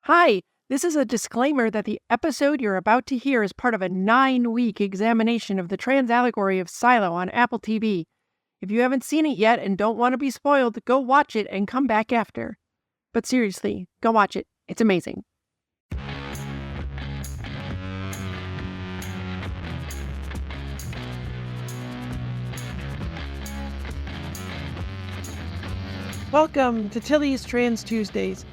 Hi, this is a disclaimer that the episode you're about to hear is part of a 9-week examination of the Trans Allegory of Silo on Apple TV. If you haven't seen it yet and don't want to be spoiled, go watch it and come back after. But seriously, go watch it. It's amazing. Welcome to Tilly's Trans Tuesdays.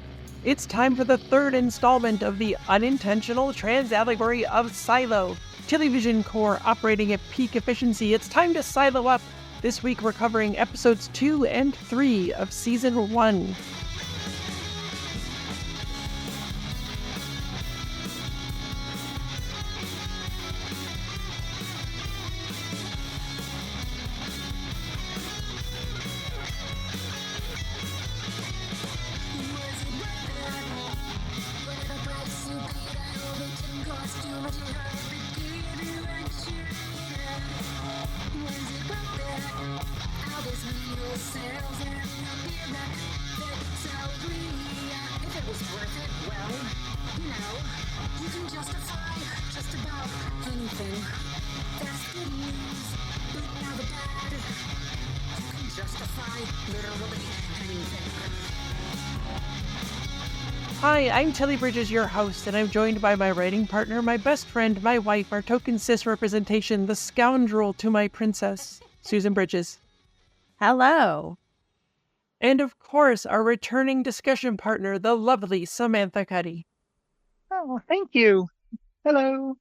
It's time for the third installment of the unintentional Trans Allegory of Silo. Television core operating at peak efficiency. It's time to silo up. This week we're covering episodes 2 and 3 of season 1. Hi, I'm Tilly Bridges, your host, and I'm joined by my writing partner, my best friend, my wife, our token cis representation, the scoundrel to my princess, Susan Bridges. Hello. And of course, our returning discussion partner, the lovely Samantha Cuddy. Oh, thank you. Hello.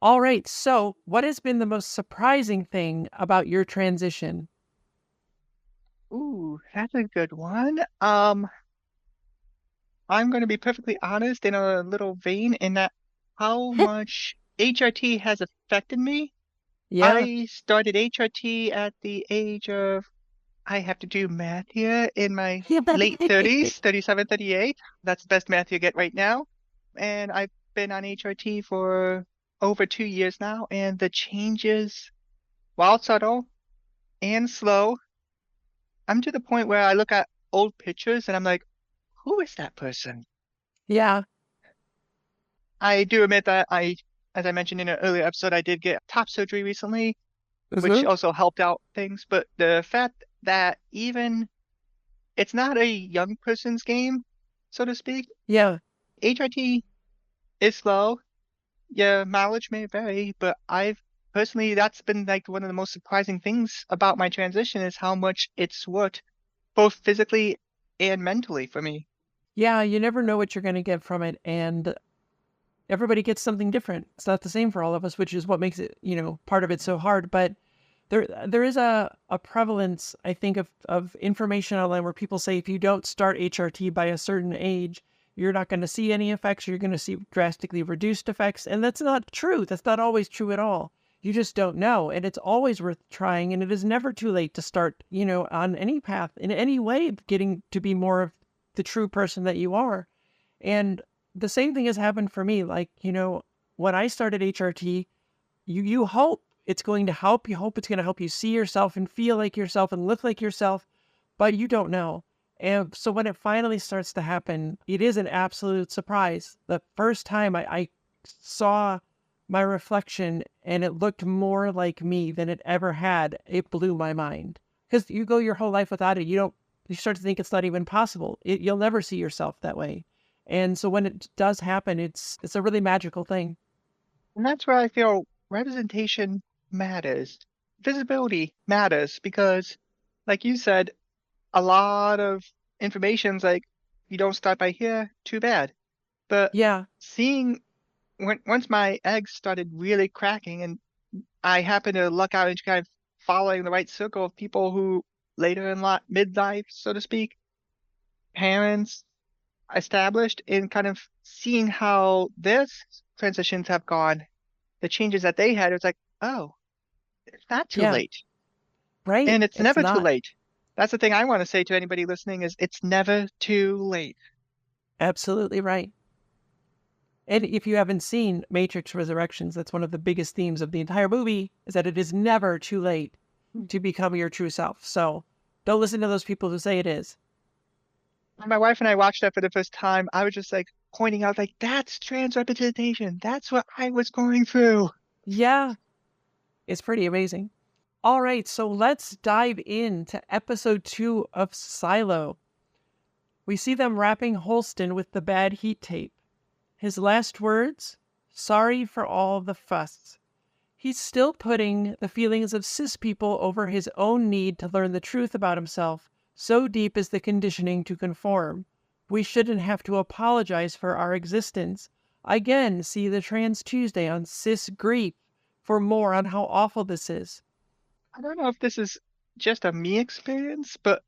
All right, so what has been the most surprising thing about your transition? Ooh, that's a good one. I'm going to be perfectly honest in a little vein in that how much HRT has affected me. Yeah. I started HRT at the age of, I have to do math here, in my late 30s, 37, 38. That's the best math you get right now. And I've been on HRT for over 2 years now, and the changes, while subtle and slow, I'm to the point where I look at old pictures and I'm like, who is that person? Yeah. I do admit that as I mentioned in an earlier episode, I did get top surgery recently, which also helped out things. But the fact that even it's not a young person's game, so to speak. Yeah. HRT is slow. Your mileage may vary, but personally, that's been like one of the most surprising things about my transition is how much it's worked both physically and mentally for me. Yeah, you never know what you're going to get from it, and everybody gets something different. It's not the same for all of us, which is what makes it, part of it so hard. But there is a prevalence, I think, of information online where people say if you don't start HRT by a certain age, you're not going to see any effects, or you're going to see drastically reduced effects. And that's not true. That's not always true at all. You just don't know. And it's always worth trying. And it is never too late to start, on any path, in any way, getting to be more of the true person that you are. And the same thing has happened for me. Like, when I started HRT, you hope it's going to help. You hope it's going to help you see yourself and feel like yourself and look like yourself, but you don't know. And so when it finally starts to happen, it is an absolute surprise. The first time I saw my reflection and it looked more like me than it ever had, it blew my mind. Because you go your whole life without it. You start to think it's not even possible. You'll never see yourself that way. And so when it does happen, it's a really magical thing. And that's where I feel representation matters. Visibility matters because, like you said, a lot of information's like, you don't start by here, too bad. But yeah, seeing once my eggs started really cracking and I happened to luck out into kind of following the right circle of people who later in midlife, so to speak, parents established, in kind of seeing how their transitions have gone, the changes that they had, it's like, oh, it's not too late. Right. And it's never too late. That's the thing I want to say to anybody listening is it's never too late. Absolutely right. And if you haven't seen Matrix Resurrections, that's one of the biggest themes of the entire movie, is that it is never too late to become your true self. So don't listen to those people who say it is. When my wife and I watched that for the first time, I was just like, pointing out, like, that's trans representation. That's what I was going through. Yeah, it's pretty amazing. All right, so let's dive into episode 2 of Silo. We see them wrapping Holston with the bad heat tape. His last words, sorry for all the fuss. He's still putting the feelings of cis people over his own need to learn the truth about himself. So deep is the conditioning to conform. We shouldn't have to apologize for our existence. Again, see the Trans Tuesday on Cis Grief for more on how awful this is. I don't know if this is just a me experience, but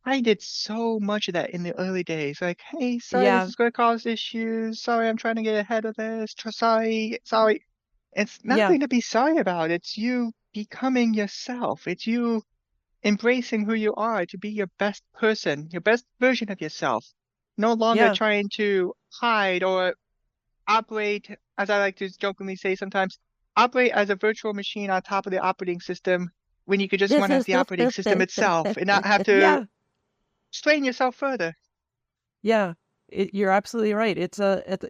I did so much of that in the early days. Like, hey, sorry, this Yeah, is going to cause issues. Sorry, I'm trying to get ahead of this. Sorry. It's yeah, nothing to be sorry about. It's you becoming yourself. It's you embracing who you are to be your best person, your best version of yourself. No longer yeah. trying to hide or operate, as I like to jokingly say sometimes, operate as a virtual machine on top of the operating system when you could just run as the operating system itself and not have to Yeah, strain yourself further. yeah. You're absolutely right.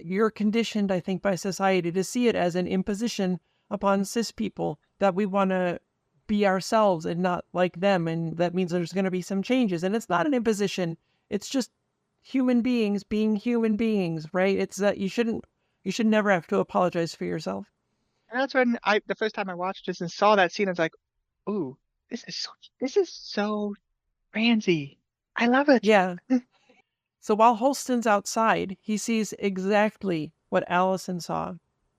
You're conditioned, I think, by society to see it as an imposition upon cis people that we want to be ourselves and not like them. And that means there's going to be some changes. And it's not an imposition. It's just human beings being human beings, right? It's that you should never have to apologize for yourself. And that's when the first time I watched this and saw that scene, I was like, ooh, this is so transy. I love it. Yeah. So while Holston's outside, he sees exactly what Allison saw.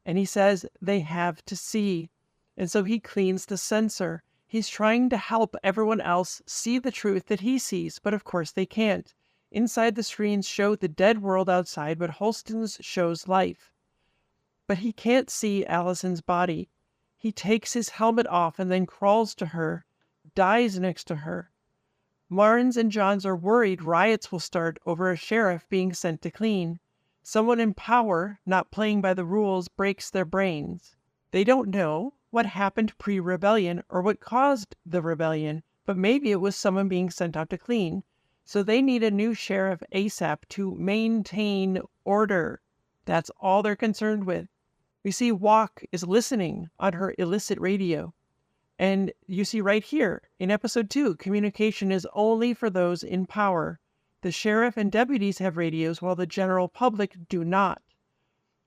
And he says they have to see. And so he cleans the sensor. He's trying to help everyone else see the truth that he sees, but of course they can't. Inside the screens show the dead world outside, but Holston's shows life. But he can't see Allison's body. He takes his helmet off and then crawls to her, dies next to her. Marnes and Johns are worried riots will start over a sheriff being sent to clean. Someone in power, not playing by the rules, breaks their brains. They don't know what happened pre-rebellion or what caused the rebellion, but maybe it was someone being sent out to clean. So they need a new sheriff ASAP to maintain order. That's all they're concerned with. We see Walk is listening on her illicit radio. And you see right here in episode 2, communication is only for those in power. The sheriff and deputies have radios while the general public do not.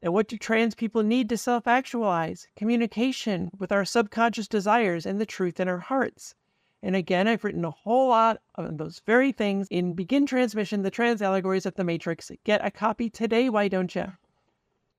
And what do trans people need to self-actualize? Communication with our subconscious desires and the truth in our hearts. And again, I've written a whole lot on those very things in Begin Transmission, the Trans Allegories of the Matrix. Get a copy today, why don't you?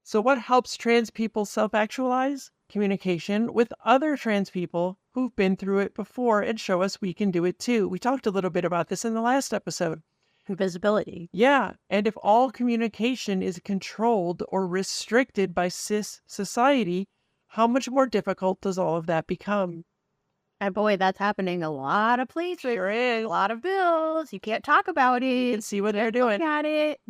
So what helps trans people self-actualize? Communication with other trans people who've been through it before and show us we can do it too. We talked a little bit about this in the last episode. Visibility. Yeah, and if all communication is controlled or restricted by cis society, how much more difficult does all of that become? And boy, that's happening a lot of places. Sure is. A lot of bills. You can't talk about it. You can see what they're doing. Look at it.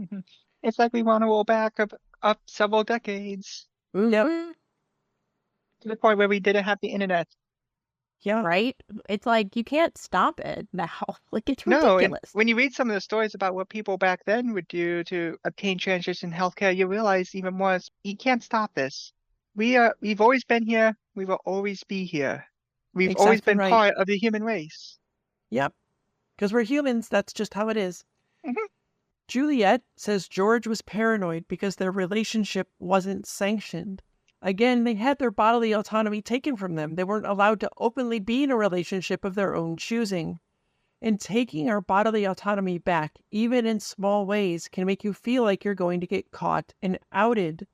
It's like we want to roll back up several decades Yep. to the point where we didn't have the internet. Yeah. Right? It's like you can't stop it now. Like it's No, and ridiculous. when you read some of the stories about what people back then would do to obtain transition healthcare, you realize even more you can't stop this. We've always been here. We will always be here. We've always Exactly been right. part of the human race. Yep. Because we're humans, that's just how it is. Mhm. Juliet says George was paranoid because their relationship wasn't sanctioned. Again, they had their bodily autonomy taken from them. They weren't allowed to openly be in a relationship of their own choosing. And taking our bodily autonomy back, even in small ways, can make you feel like you're going to get caught and outed.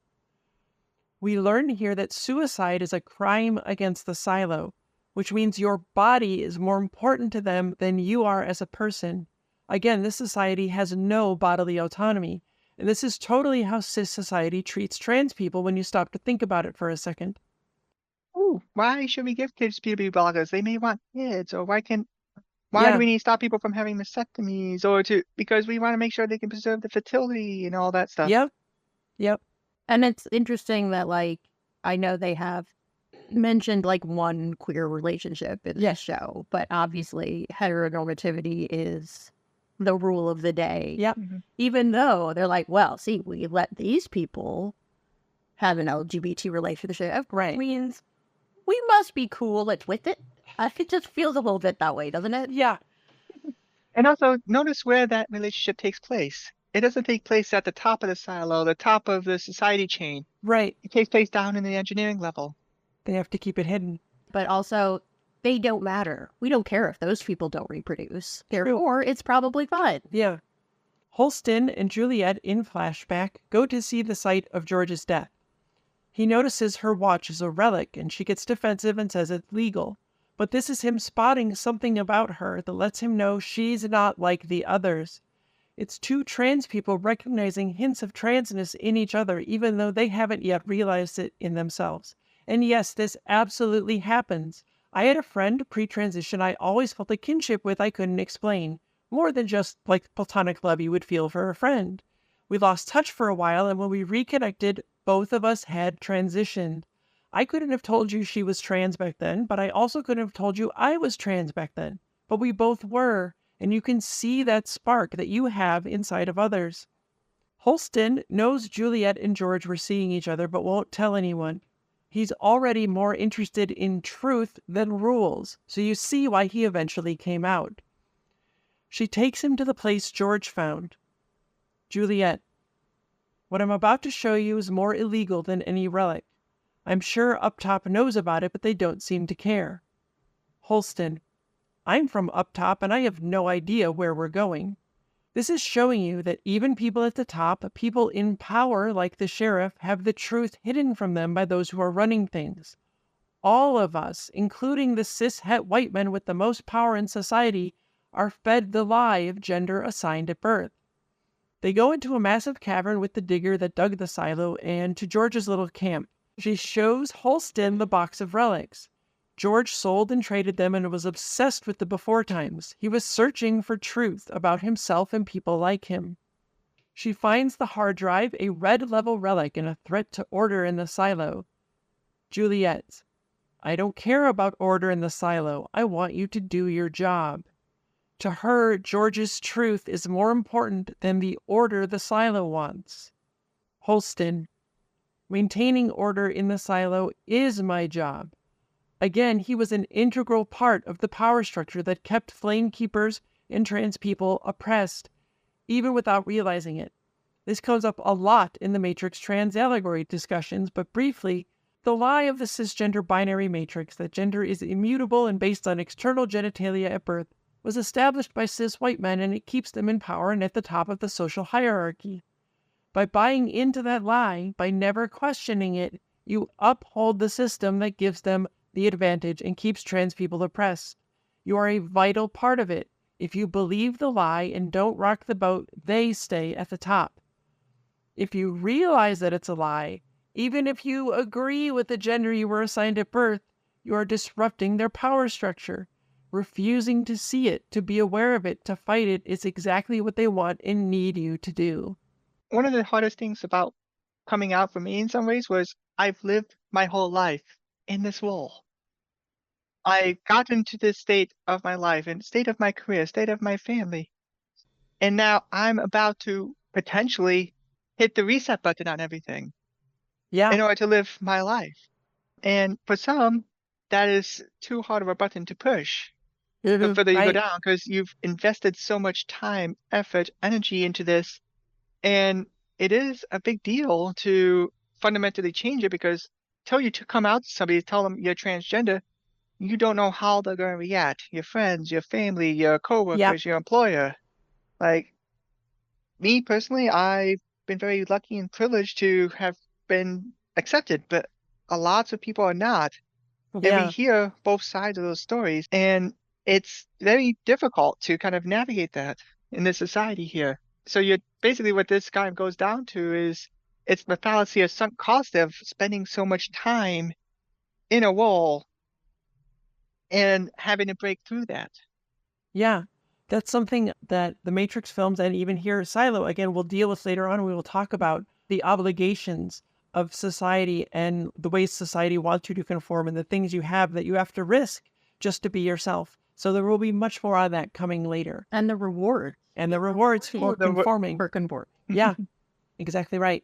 We learn here that suicide is a crime against the silo, which means your body is more important to them than you are as a person. Again, this society has no bodily autonomy. And this is totally how cis society treats trans people when you stop to think about it for a second. Ooh, why should we give kids beauty bloggers? They may want kids, or why do Yeah. we need to stop people from having mastectomies, or because we want to make sure they can preserve the fertility and all that stuff. Yep. Yep. And it's interesting that, like, I know they have mentioned, like, one queer relationship in this show, but obviously heteronormativity is the rule of the day. Yep. Even though they're like, well, see, we let these people have an LGBT relationship. Right. Means we must be cool with it. It just feels a little bit that way, doesn't it? Yeah. And also notice where that relationship takes place. It doesn't take place at the top of the silo, the top of the society chain. Right. It takes place down in the engineering level. They have to keep it hidden. But also, they don't matter. We don't care if those people don't reproduce. True. Therefore, it's probably fine. Yeah. Holston and Juliet, in flashback, go to see the site of George's death. He notices her watch is a relic, and she gets defensive and says it's legal. But this is him spotting something about her that lets him know she's not like the others. It's two trans people recognizing hints of transness in each other, even though they haven't yet realized it in themselves. And yes, this absolutely happens. I had a friend pre-transition I always felt a kinship with I couldn't explain, more than just like platonic love you would feel for a friend. We lost touch for a while, and when we reconnected, both of us had transitioned. I couldn't have told you she was trans back then, but I also couldn't have told you I was trans back then. But we both were, and you can see that spark that you have inside of others. Holston knows Juliet and George were seeing each other, but won't tell anyone. He's already more interested in truth than rules, so you see why he eventually came out. She takes him to the place George found. Juliet, what I'm about to show you is more illegal than any relic. I'm sure up top knows about it, but they don't seem to care. Holston, I'm from up top and I have no idea where we're going. This is showing you that even people at the top, people in power like the sheriff, have the truth hidden from them by those who are running things. All of us, including the cis-het white men with the most power in society, are fed the lie of gender assigned at birth. They go into a massive cavern with the digger that dug the silo and to George's little camp. She shows Holston the box of relics. George sold and traded them and was obsessed with the before times. He was searching for truth about himself and people like him. She finds the hard drive, a red-level relic and a threat to order in the silo. Juliet, I don't care about order in the silo. I want you to do your job. To her, George's truth is more important than the order the silo wants. Holston, maintaining order in the silo is my job. Again, he was an integral part of the power structure that kept flame keepers and trans people oppressed, even without realizing it. This comes up a lot in the Matrix Trans Allegory discussions, but briefly, the lie of the cisgender binary matrix that gender is immutable and based on external genitalia at birth was established by cis white men, and it keeps them in power and at the top of the social hierarchy. By buying into that lie, by never questioning it, you uphold the system that gives them the advantage and keeps trans people oppressed. You are a vital part of it. If you believe the lie and don't rock the boat, they stay at the top. If you realize that it's a lie, even if you agree with the gender you were assigned at birth, you are disrupting their power structure. Refusing to see it, to be aware of it, to fight it is exactly what they want and need you to do. One of the hardest things about coming out for me in some ways was I've lived my whole life in this role. I got into this state of my life and state of my career, state of my family. And now I'm about to potentially hit the reset button on everything in order to live my life. And for some, that is too hard of a button to push. The further you go down, because you've invested so much time, effort, energy into this. And it is a big deal to fundamentally change it, because till you to come out to somebody, tell them you're transgender, you don't know how they're going to react. Your friends, your family, your coworkers, your employer. Like me personally, I've been very lucky and privileged to have been accepted, but a lot of people are not. And we hear both sides of those stories, and it's very difficult to kind of navigate that in this society here. So you're basically, what this kind of goes down to is it's the fallacy of sunk cost of spending so much time in a role and having to break through that. Yeah, that's something that the Matrix films and even here Silo, again, we'll deal with later on. We will talk about the obligations of society and the ways society wants you to conform and the things you have that you have to risk just to be yourself. So there will be much more on that coming later. And the reward. And the rewards for conforming. For conform. Yeah, exactly right.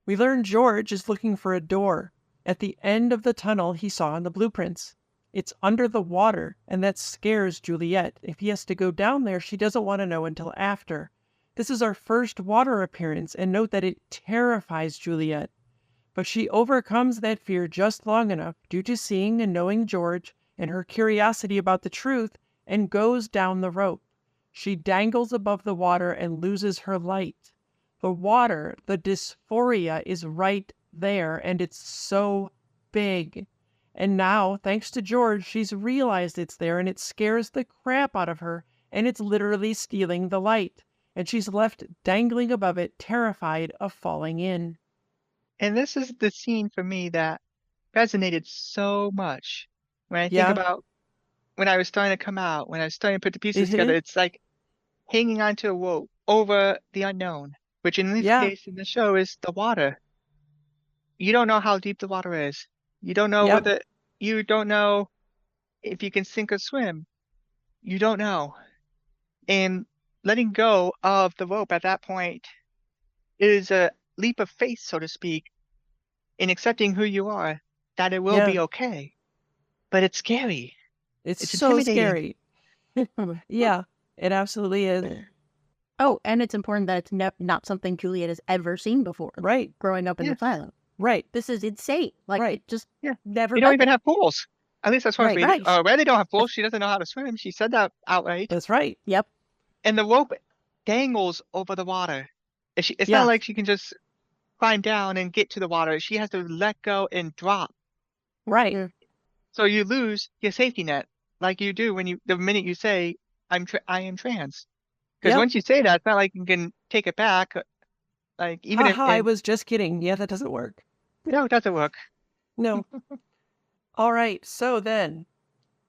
We learn George is looking for a door at the end of the tunnel he saw in the blueprints. It's under the water, and that scares Juliet. If he has to go down there, she doesn't want to know until after. This is our first water appearance, and note that it terrifies Juliet. But she overcomes that fear just long enough due to seeing and knowing George and her curiosity about the truth, and goes down the rope. She dangles above the water and loses her light. The water, the dysphoria, is right there, and it's so big. And now, thanks to George, she's realized it's there, and it scares the crap out of her, and it's literally stealing the light. And she's left dangling above it, terrified of falling in. And this is the scene for me that resonated so much. When I think Yeah. about when I was starting to come out, when I was starting to put the pieces together, it's like hanging onto a rope over the unknown, which in this case in the show is the water. You don't know how deep the water is. You don't know you don't know if you can sink or swim. You don't know. And letting go of the rope at that point is a leap of faith, so to speak, in accepting who you are, that it will be okay. But it's scary. It's so scary. Yeah, it absolutely is. Oh, and it's important that it's not something Juliet has ever seen before. Right. Growing up in the silo. Right. This is insane. Like, it just never. You don't even have pools. At least that's what we. Right. Where they don't have pools, she doesn't know how to swim. She said that outright. That's right. Yep. And the rope dangles over the water. It's not like she can just climb down and get to the water. She has to let go and drop. Right. So you lose your safety net, like you do when the minute you say, I am trans. Because once you say that, it's not like you can take it back. Like even if I was just kidding. Yeah, that doesn't work. No, it doesn't work. No. All right. So then,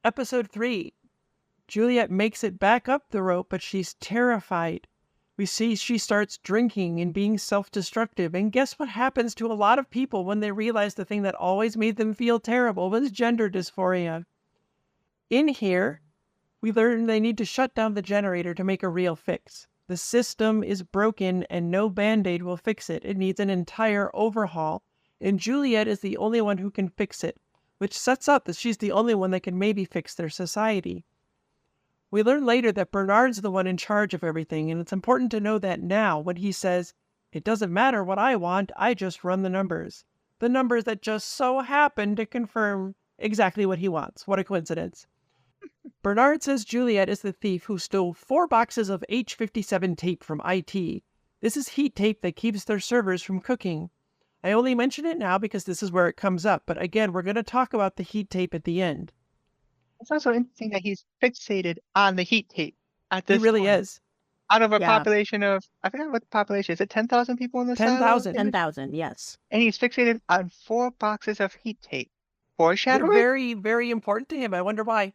episode 3. Juliet makes it back up the rope, but she's terrified. We see she starts drinking and being self-destructive. And guess what happens to a lot of people when they realize the thing that always made them feel terrible was gender dysphoria. In here, we learn they need to shut down the generator to make a real fix. The system is broken and no Band-Aid will fix it. It needs an entire overhaul. And Juliet is the only one who can fix it, which sets up that she's the only one that can maybe fix their society. We learn later that Bernard's the one in charge of everything, and it's important to know that now when he says, "It doesn't matter what I want, I just run the numbers." The numbers that just so happen to confirm exactly what he wants. What a coincidence. Bernard says Juliet is the thief who stole 4 boxes of H57 tape from IT. This is heat tape that keeps their servers from cooking. I only mention it now because this is where it comes up, but again, we're going to talk about the heat tape at the end. It's also interesting that he's fixated on the heat tape at this He really point. is. Out of a population of, I forgot what the population is. It 10,000 people in the 10,000. 10,000, yes. And he's fixated on 4 boxes of heat tape. Foreshadowing? They're very, very important to him. I wonder why.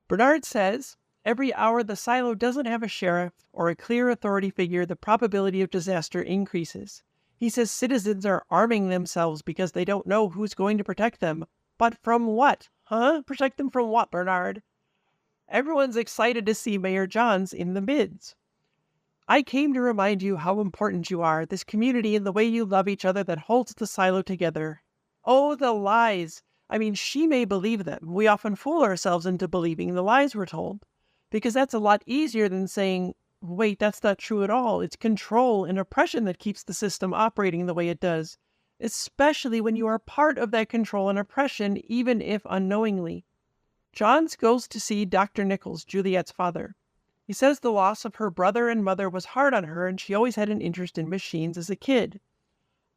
Bernard says, every hour the silo doesn't have a sheriff or a clear authority figure, the probability of disaster increases. He says citizens are arming themselves because they don't know who's going to protect them. But from what? Protect them from what, Bernard? Everyone's excited to see Mayor Johns in the mids. I came to remind you how important you are, this community and the way you love each other that holds the silo together. Oh, the lies! I mean, she may believe them. We often fool ourselves into believing the lies we're told. Because that's a lot easier than saying, wait, that's not true at all. It's control and oppression that keeps the system operating the way it does. Especially when you are part of that control and oppression, even if unknowingly. Johns goes to see Dr. Nichols, Juliet's father. He says the loss of her brother and mother was hard on her and she always had an interest in machines as a kid.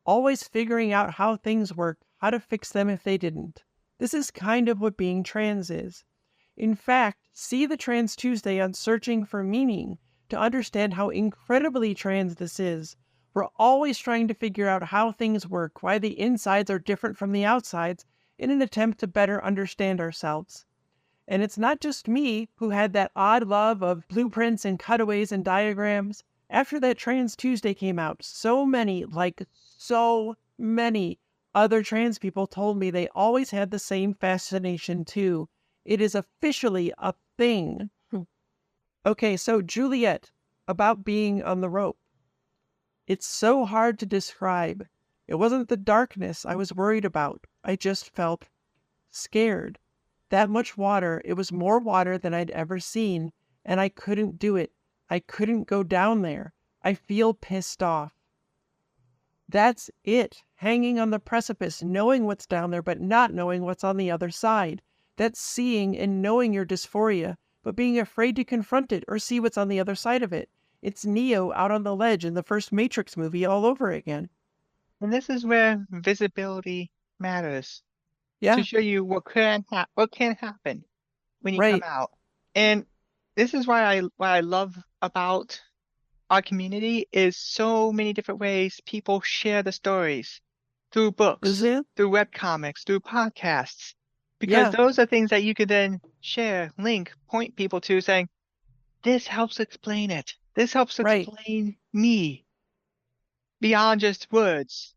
Always figuring out how things work, how to fix them if they didn't. This is kind of what being trans is. In fact, see the Trans Tuesday on Searching for Meaning to understand how incredibly trans this is. We're always trying to figure out how things work, why the insides are different from the outsides, in an attempt to better understand ourselves. And it's not just me who had that odd love of blueprints and cutaways and diagrams. After that Trans Tuesday came out, so many other trans people told me they always had the same fascination too. It is officially a thing. Okay, so Juliet, about being on the rope. It's so hard to describe. It wasn't the darkness I was worried about. I just felt scared. That much water, it was more water than I'd ever seen, and I couldn't do it. I couldn't go down there. I feel pissed off. That's it. Hanging on the precipice, knowing what's down there, but not knowing what's on the other side. That's seeing and knowing your dysphoria, but being afraid to confront it or see what's on the other side of it. It's Neo out on the ledge in the first Matrix movie all over again. And this is where visibility matters. Yeah. To show you what can happen when you Right. come out. And this is why I love about our community is so many different ways people share the stories through books, Is it? through webcomics, through podcasts, because those are things that you could then share, link, point people to saying, this helps explain it. This helps Right. explain me beyond just words.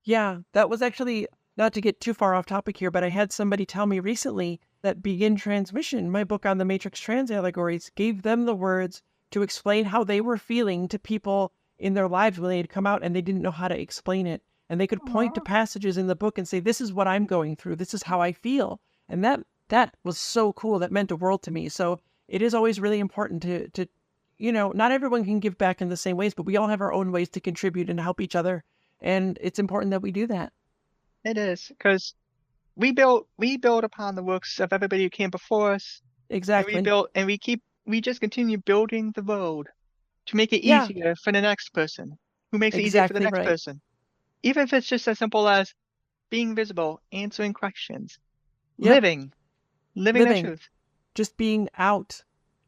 Yeah, that was actually, not to get too far off topic here, but I had somebody tell me recently that Begin Transmission, my book on the Matrix Trans Allegories, gave them the words to explain how they were feeling to people in their lives when they had come out and they didn't know how to explain it. And they could point to passages in the book and say, this is what I'm going through. This is how I feel. And that was so cool. That meant the world to me. So it is always really important to not everyone can give back in the same ways, but we all have our own ways to contribute and help each other. And it's important that we do that. It is, because we build upon the works of everybody who came before us. Exactly. And we just continue building the road to make it easier for the next person, who makes it easier for the next person. Even if it's just as simple as being visible, answering questions, living the truth. Just being out.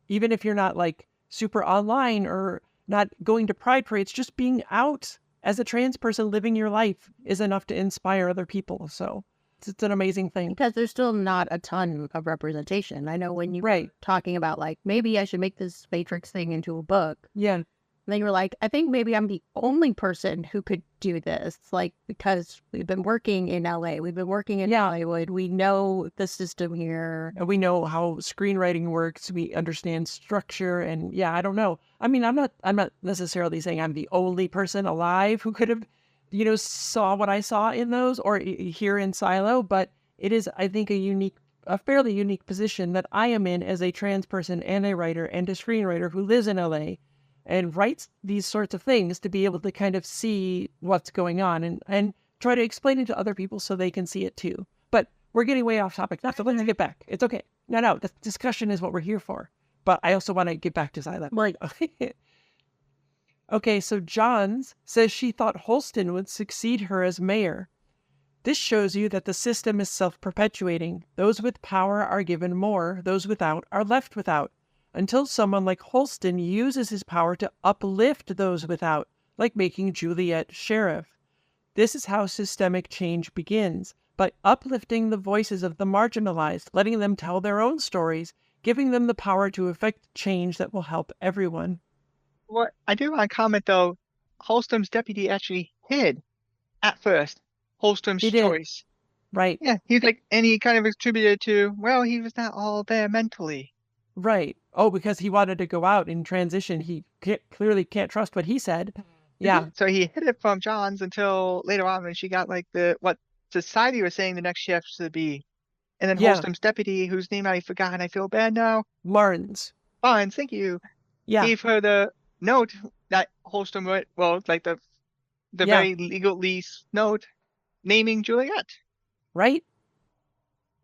Even if you're not like super online or not going to pride parades, just being out as a trans person living your life is enough to inspire other people. So it's an amazing thing. Because there's still not a ton of representation. I know when you were talking about like, maybe I should make this Matrix thing into a book. Yeah. Then you were like, I think maybe I'm the only person who could do this. Like, because we've been working in LA, we've been working in Hollywood, we know the system here. And we know how screenwriting works. We understand structure. And I don't know. I mean, I'm not necessarily saying I'm the only person alive who could have, saw what I saw in those or here in Silo, but it is, I think, a fairly unique position that I am in as a trans person and a writer and a screenwriter who lives in LA and writes these sorts of things to be able to kind of see what's going on and try to explain it to other people so they can see it too. But we're getting way off topic now, so let's get back. It's okay. No, the discussion is what we're here for. But I also want to get back to Silo. Right. Okay, so Johns says she thought Holston would succeed her as mayor. This shows you that the system is self-perpetuating. Those with power are given more, those without are left without, until someone like Holston uses his power to uplift those without, like making Juliet sheriff. This is how systemic change begins, by uplifting the voices of the marginalized, letting them tell their own stories, giving them the power to effect change that will help everyone. What I do want to comment, though, Holston's deputy actually hid at first Holston's choice. Right. Yeah, and he kind of attributed to, well, he was not all there mentally. Right. Oh, because he wanted to go out in transition. He clearly can't trust what he said. Yeah. So he hid it from Johns until later on when she got like what society was saying the next shift should be. And then Holston's deputy, whose name I forgot and I feel bad now. Barnes, thank you. Yeah. Gave her the note that Holston wrote, like the very legalese note naming Juliet. Right?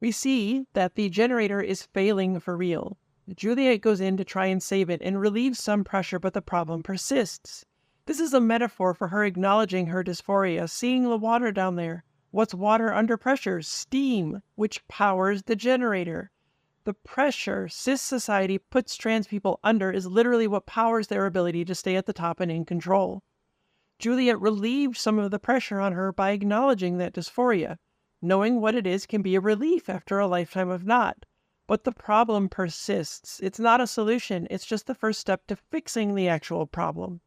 We see that the generator is failing for real. Juliet goes in to try and save it and relieves some pressure, but the problem persists. This is a metaphor for her acknowledging her dysphoria, seeing the water down there. What's water under pressure? Steam, which powers the generator. The pressure cis society puts trans people under is literally what powers their ability to stay at the top and in control. Juliet relieved some of the pressure on her by acknowledging that dysphoria. Knowing what it is can be a relief after a lifetime of not. But the problem persists. It's not a solution. It's just the first step to fixing the actual problem.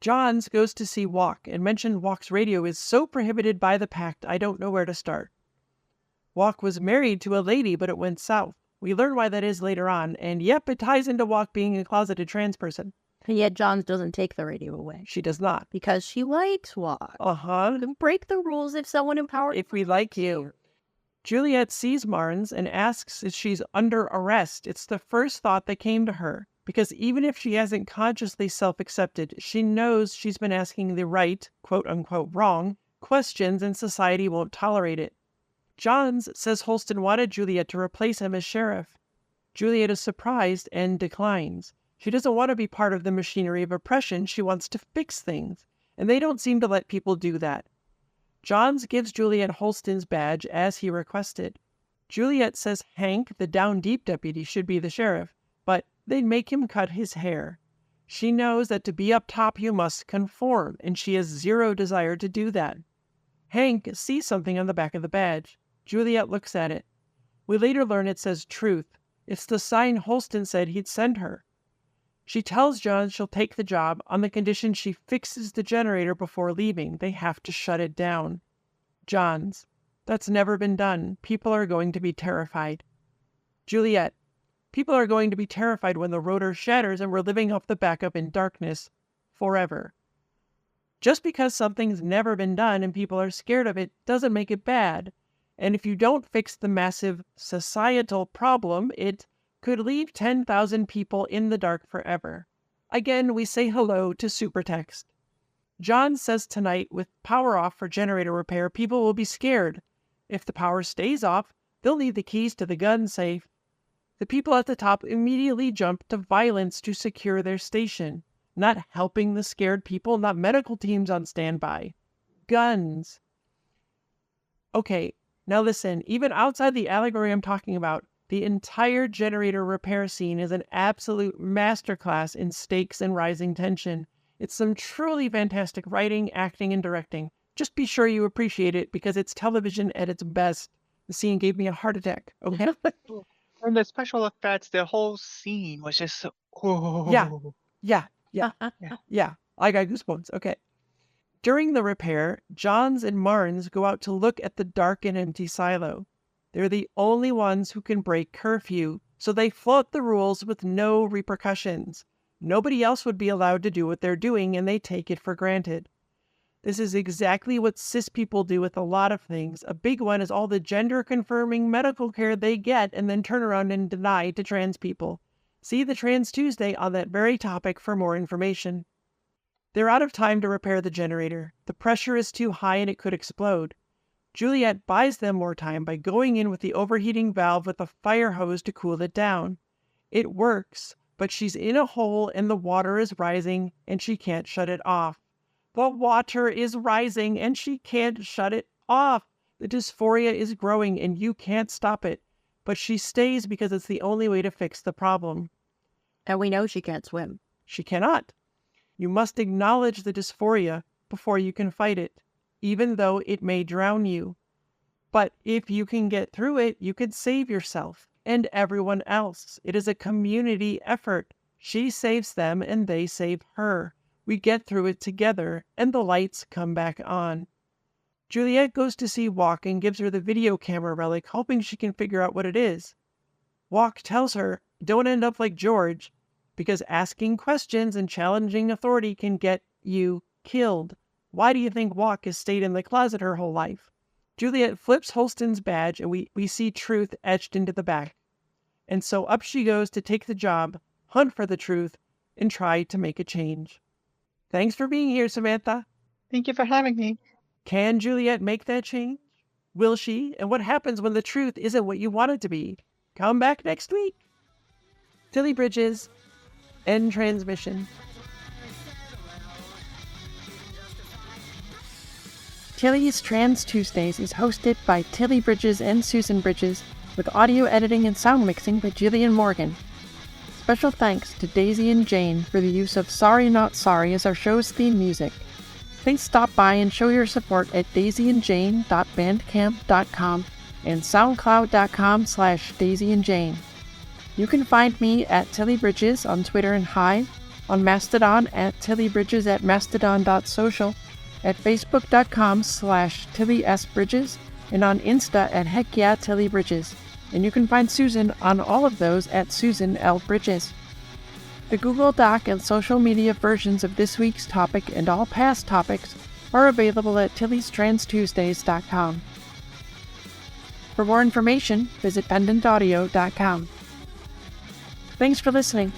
Johns goes to see Walk and mentioned Walk's radio is so prohibited by the pact I don't know where to start. Walk was married to a lady, but it went south. We learn why that is later on, and yep, it ties into Walk being a closeted trans person. And yet Johns doesn't take the radio away. She does not. Because she likes Walk. And break the rules if someone empowers. If we like you. Juliet sees Marnes and asks if she's under arrest. It's the first thought that came to her, because even if she hasn't consciously self-accepted, she knows she's been asking the right, quote-unquote wrong, questions and society won't tolerate it. Johns says Holston wanted Juliet to replace him as sheriff. Juliet is surprised and declines. She doesn't want to be part of the machinery of oppression. She wants to fix things, and they don't seem to let people do that. Johns gives Juliet Holston's badge as he requested. Juliet says Hank, the down deep deputy, should be the sheriff, but they'd make him cut his hair. She knows that to be up top you must conform, and she has zero desire to do that. Hank sees something on the back of the badge. Juliet looks at it. We later learn it says truth. It's the sign Holston said he'd send her. She tells Johns she'll take the job on the condition she fixes the generator before leaving. They have to shut it down. Johns: that's never been done. People are going to be terrified. Juliet: people are going to be terrified when the rotor shatters and we're living off the backup in darkness forever. Just because something's never been done and people are scared of it doesn't make it bad. And if you don't fix the massive societal problem, it could leave 10,000 people in the dark forever. Again, we say hello to SUPERtext. John says tonight, with power off for generator repair, people will be scared. If the power stays off, they'll need the keys to the gun safe. The people at the top immediately jump to violence to secure their station. Not helping the scared people, not medical teams on standby. Guns. Okay, now listen, even outside the allegory I'm talking about, the entire generator repair scene is an absolute masterclass in stakes and rising tension. It's some truly fantastic writing, acting, and directing. Just be sure you appreciate it because it's television at its best. The scene gave me a heart attack, okay? And the special effects, the whole scene was just so... Yeah. I got goosebumps, okay. During the repair, Johns and Marnes go out to look at the dark and empty silo. They're the only ones who can break curfew, so they float the rules with no repercussions. Nobody else would be allowed to do what they're doing, and they take it for granted. This is exactly what cis people do with a lot of things. A big one is all the gender-confirming medical care they get and then turn around and deny to trans people. See the Trans Tuesday on that very topic for more information. They're out of time to repair the generator. The pressure is too high and it could explode. Juliet buys them more time by going in with the overheating valve with a fire hose to cool it down. It works, but she's in a hole and the water is rising and she can't shut it off. The water is rising and she can't shut it off. The dysphoria is growing and you can't stop it. But she stays because it's the only way to fix the problem. And we know she can't swim. She cannot. You must acknowledge the dysphoria before you can fight it, even though it may drown you. But if you can get through it, you can save yourself and everyone else. It is a community effort. She saves them and they save her. We get through it together and the lights come back on. Juliet goes to see Walk and gives her the video camera relic, hoping she can figure out what it is. Walk tells her, don't end up like George, because asking questions and challenging authority can get you killed. Why do you think Walk has stayed in the closet her whole life? Juliet flips Holston's badge and we see truth etched into the back. And so up she goes to take the job, hunt for the truth, and try to make a change. Thanks for being here, Samantha. Thank you for having me. Can Juliet make that change? Will she? And what happens when the truth isn't what you want it to be? Come back next week. Tilly Bridges, end transmission. Tilly's Trans Tuesdays is hosted by Tilly Bridges and Susan Bridges, with audio editing and sound mixing by Jillian Morgan. Special thanks to Daisy and Jane for the use of Sorry Not Sorry as our show's theme music. Please stop by and show your support at daisyandjane.bandcamp.com and soundcloud.com/daisyandjane. You can find me at Tilly Bridges on Twitter and Hive, on Mastodon at tillybridges at mastodon.social, at facebook.com/TillySBridges, and on Insta at HeckYeahTillyBridges. and you can find Susan on all of those at Susan L. Bridges. The Google Doc and social media versions of this week's topic and all past topics are available at Tillie'sTransTuesdays.com. For more information, visit pendantaudio.com. Thanks for listening.